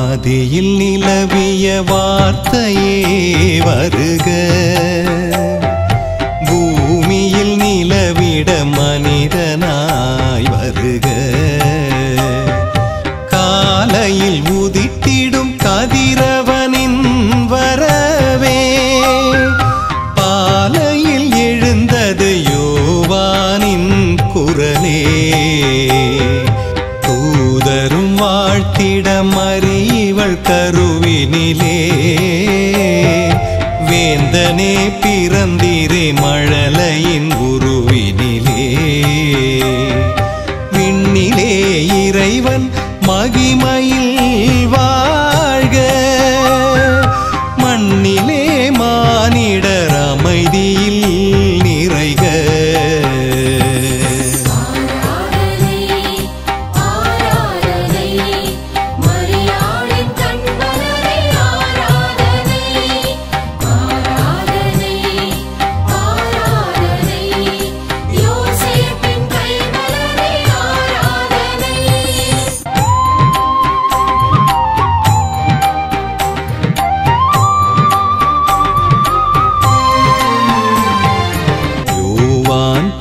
ஆதியில் நிலவிய வார்த்தையே வருக, பூமியில் நிலவிட மனிதனாய் வருக. காலையில் உதித்திடும் கதிரவனின் வரவே, பாலையில் எழுந்தது யோவானின் குரலே. தூதரும் வாழ்த்திட மறியவள் கருவினிலே, வேந்தனே பிறந்திரே மழலையின் உருவினிலே. விண்ணிலே இறைவன் மகிமையில் வாழ்க, மண்ணிலே மானிடர் அமைதியில் நிறைக.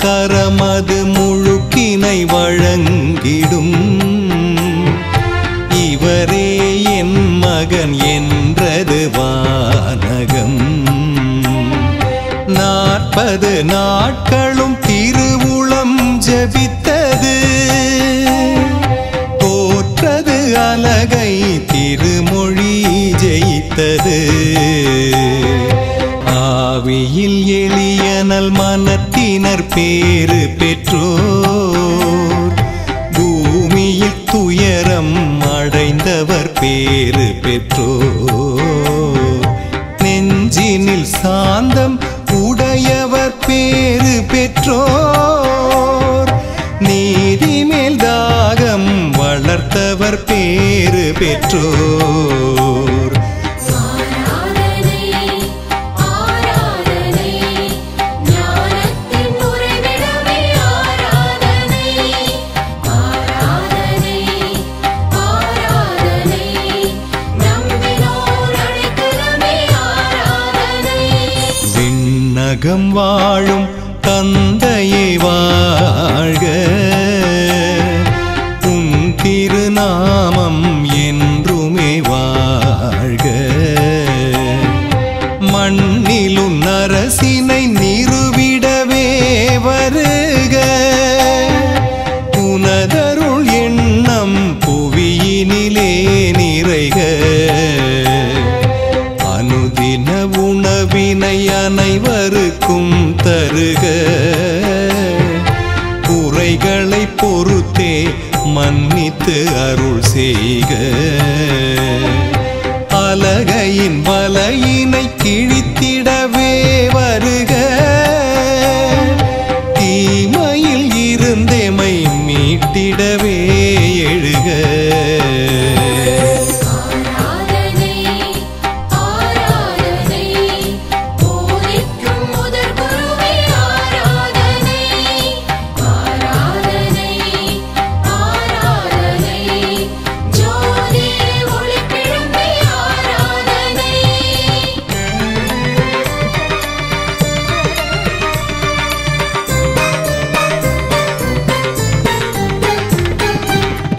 கரமது முழுக்கினை வழங்கிடும், இவரே என் மகன் என்றது வானகம். 40 நாட்களும் திருவுளம் ஜபித்தது, போற்றது அலகை திருமொழி ஜெயித்தது. ஆவியில் எளியனல் மனத்தினர் பேறு பெற்றோர், பூமியில் துயரம் அடைந்தவர் பேறு பெற்றோர். நெஞ்சினில் சாந்தம் உடையவர் பேறு பெற்றோர், நீதி மேல் தாகம் வளர்த்தவர் பேறு பெற்றோர். விண்ணகம் வாழும் தந்தையே வாழ்க, உன் திருநாமம் என்றுமே வாழ்க. மண்ணிலும் அரசினை நிறுவிடவே வருக, உனதருள் எண்ணம் புவியினிலே நிறைக. அனுதின உணவினை அனைவருக்கும் தருக, குறைகளை பொறுத்தே மன்னித்து அருள் செய்க. அலகையின் வலையினை கிழித்திடவே வருக, தீமையில் இருந்தெமை மீட்டிடவே எழுக.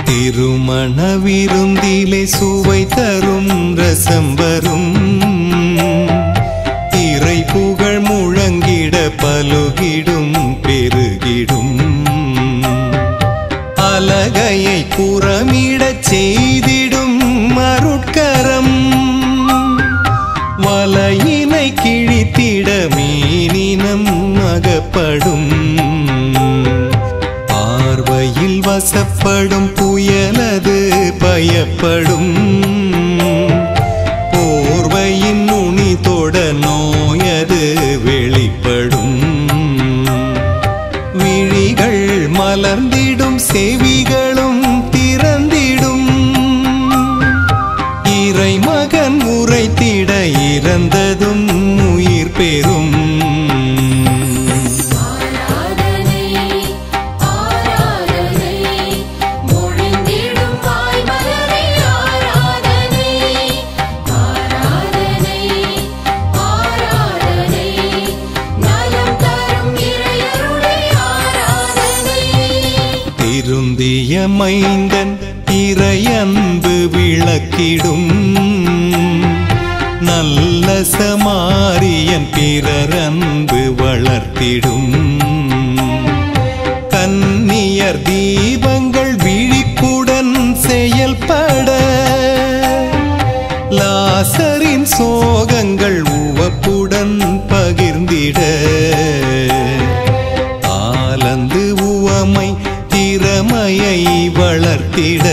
திருமண விருந்திலே சுவை தரும் ரசம் வரும், இறை புகழ் முழங்கிட பலுகிடும் பெருகிடும். அலகையை புறமிடச் செய்திடும் அருட்கரம், வலையினை கிழித்திட மீனினம் அகப்படும். பார்வையில் வசப்படும் புயலது பயப்படும், போர்வையின் நுனி தொட நோயது வெளிப்படும். மலர்ந்திடும் செவிகளும் திறந்திடும் இறைமகன் உரைத்திட இறந்ததும் உயிர் பெறும் திருந்திய மைந்தன் இறையன்பு விளக்கிடும் நல்ல சமாரியன் பிறர் அன்பு வளர்த்திடும் கன்னியர் தீபங்கள் விழிப்புடன் செயல்பட லாசரின் சோகங்கள் உவப்புடன் பகிர்ந்திட ஆலந்து உவமை திறமையை வளர்த்திட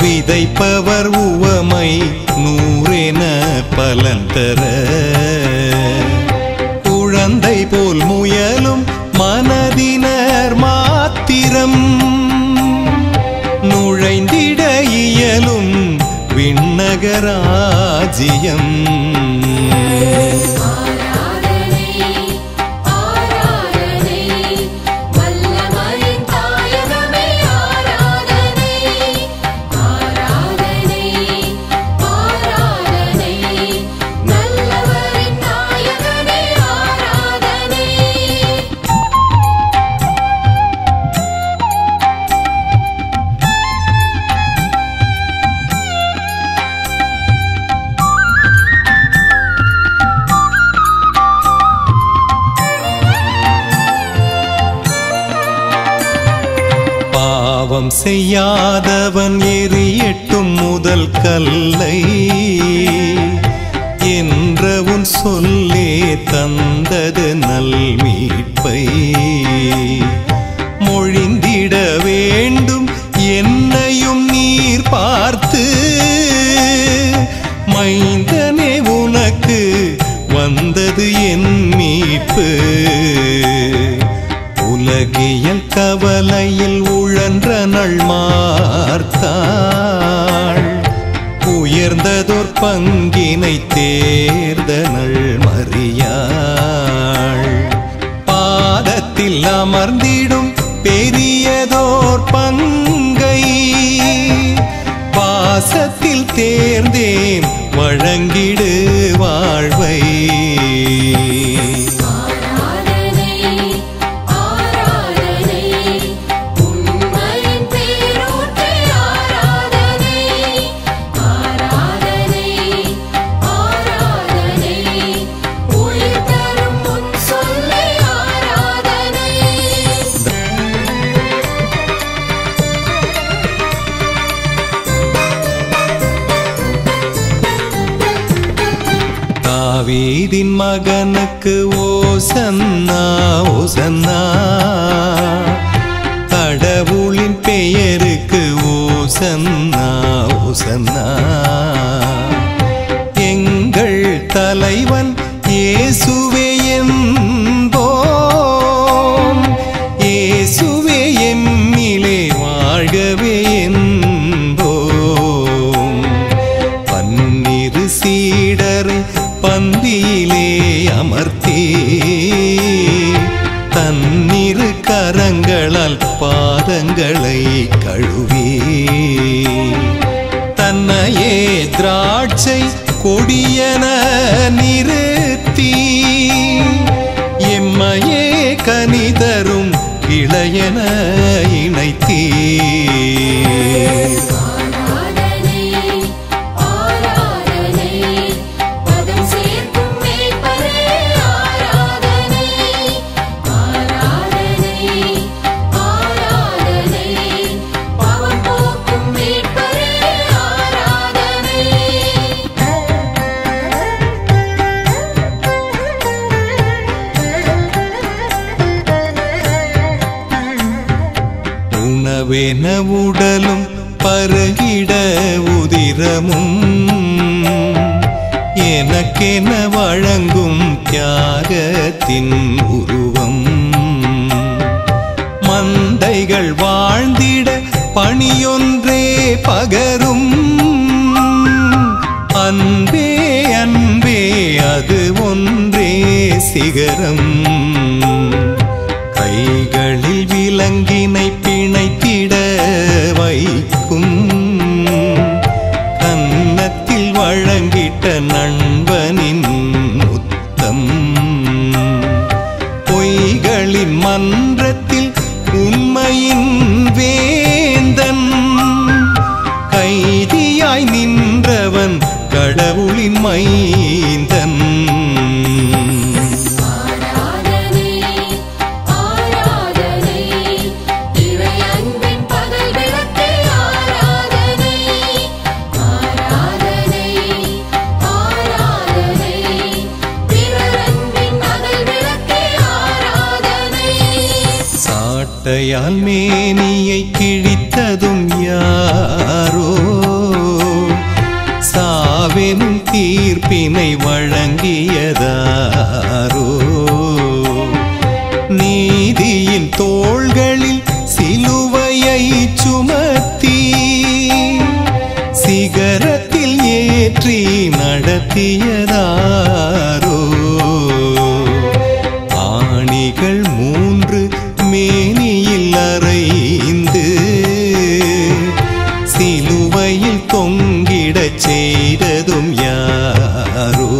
விதைப்பவர் உவமை நூறென பலன் தர குழந்தை போல் முயலும் மனதினர் மாத்திரம் நுழைந்திட இயலும் விண்ணகராஜ்யம் பாவம் செய்யாதவன் எறியட்டும் முதல் கல்லை என்ற உன் சொல்லே தந்தது நல்மீட்பை மொழிந்திட வேண்டும் என்னையும் நீர் பார்த்து மைந்தனே உனக்கு வந்தது என் மீட்பு உலகியல் கவலையில் உழன்ற நள் மார்த்தாள் உயர்ந்ததோர் பங்கினை தேர்ந்த நள் மரியாள் பாதத்தில் அமர்ந்திடும் பெரியதோர் பங்கை பாசத்தில் தேர்ந்தேன் வழங்கிடு வாழ்வை தாவீதின் மகனுக்கு ஓசன்னா ஓசன்னா கடவுளின் பெயருக்கு ஓசன்னா ஓசன்னா எங்கள் தலைவன் இயேசுவே என்போம் இயேசுவே எம்மிலே வாழ்கவே என்போம் பன்னிரு சீடரை பந்தியிலே அமர்த்தி தன்னிரு கரங்களால் பாதங்களை கழுவி தன்னையே திராட்சை கொடியன நிறுத்தி எம்மையே கனிதரும் இளையன இணைத்தீ உணவென உடலும் பருகிட உதிரமும் எனக்கென வழங்கும் தியாகத்தின் உருவம் பிள்ளைகள் வாழ்ந்திட பணியொன்றே பகரும். அன்பே அன்பே அது ஒன்றே சிகரம். கைகளில் விலங்கினை பிணைத்திட வைக்கும். கன்னத்தில் வழங்கிட்ட நண்பனின் முத்தம். பொய்களின் மன்றத்தில் உண்மையின் வேந்தன். கைதியாய் நின்றவன் கடவுளின் மைந்தன். சாட்டையால் மேனியை கிழித்ததும் யாரோ? சாவெனும் தீர்ப்பினை வழங்கியதாரோ? நீதியின் தோள்களில் சிலுவையை சுமத்தி சிகரத்தில் ஏற்றி நடத்தியதாரோ? ஆணிகள் 3 மேனியில் அறைந்து சிலுவையில் தொங்கிடச் செய்ததும் யாரோ?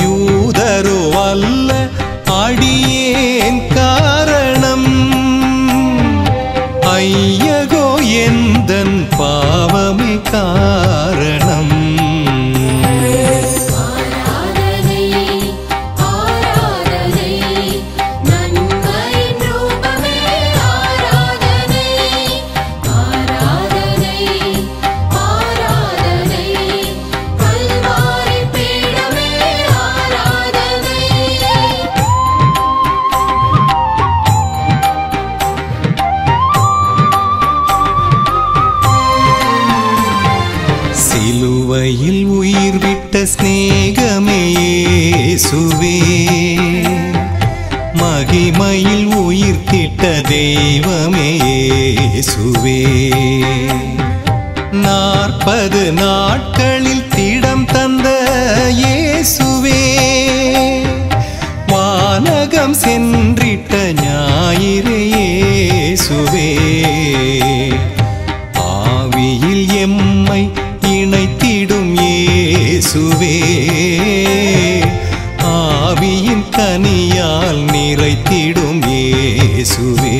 யூதரோ அல்ல அடியேன் காரணம். ஐயகோ எந்தன் பாவமே காரணம். சிலுவையில் உயிர் விட்ட ஸ்நேகமே இயேசுவே. மகிமையில் உயிர்த்திட்ட தெய்வமே இயேசுவே. 40 நாட்களில் திடம் தந்த இயேசுவே. வானகம் சென்றிட்ட ஞாயிறே இயேசுவே. ஆவியில் எம்மை இணைத்திடும் இயேசுவே. ஆவியின் கனியால் நிறைத்திடும் இயேசுவே.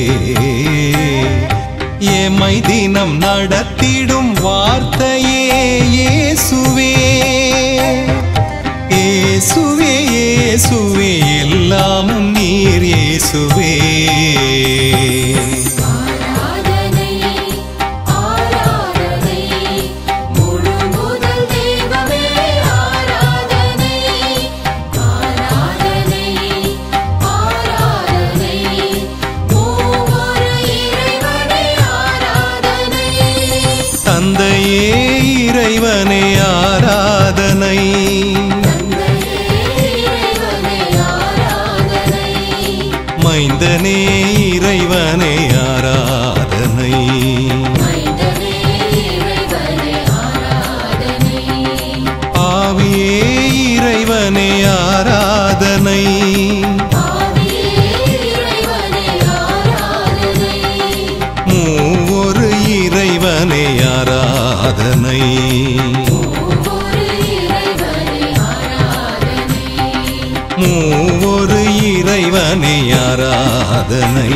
எம்மை தினம் நடத்திடும் வார்த்தையே இயேசுவே. இயேசுவே இயேசுவே எல்லாமும் நீர் இயேசுவே. தந்தையே இறைவனே ஆராதனை. மைந்தனே இறைவனே ஆராதனை. ஆவியே இறைவனே ஆராதனை. மூவொரு இறைவனே ஆராதனை. மூவொரு இறைவனே ஆராதனை.